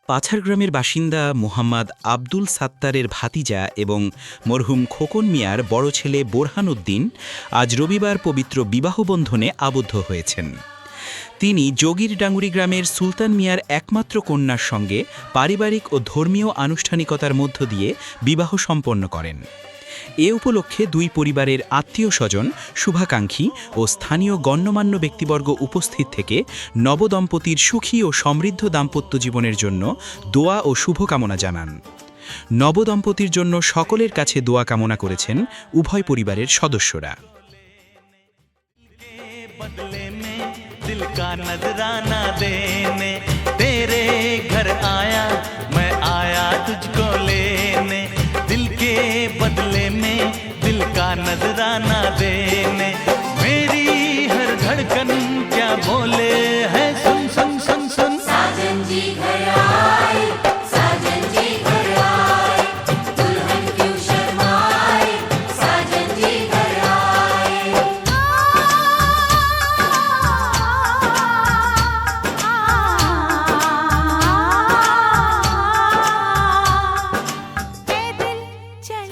পাছাড় গ্রামের বাসিন্দা মোহাম্মদ আব্দুল সাত্তারের ভাতিজা এবং মরহুম খোকন মিয়ার বড় ছেলে বোরহান উদ্দিন আজ রবিবার পবিত্র বিবাহবন্ধনে আবদ্ধ হয়েছেন। তিনি যোগীরডাঙ্গুরি গ্রামের সুলতান মিয়ার একমাত্র কন্যার সঙ্গে পারিবারিক ও ধর্মীয় আনুষ্ঠানিকতার মধ্য দিয়ে বিবাহ সম্পন্ন করেন। এ উপলক্ষে দুই পরিবারের আত্মীয় স্বজন, শুভাকাঙ্ক্ষী ও স্থানীয় গণ্যমান্য ব্যক্তিবর্গ উপস্থিত থেকে নবদম্পতির সুখী ও সমৃদ্ধ দাম্পত্য জীবনের জন্য দোয়া ও শুভকামনা জানান। নবদম্পতির জন্য সকলের কাছে দোয়া কামনা করেছেন উভয় পরিবারের সদস্যরা। दिल का नजराना देने तेरे घर आया, मैं आया तुझको लेने, दिल के बदले में दिल का नजराना देने, मेरी हर धड़कन क्या बोले है, सुन सुन सुन सुन। साजन जी घर आए, साजन जी घर आए, दुल्हन क्यों शर्माए, साजन जी घर आए। पैदल चल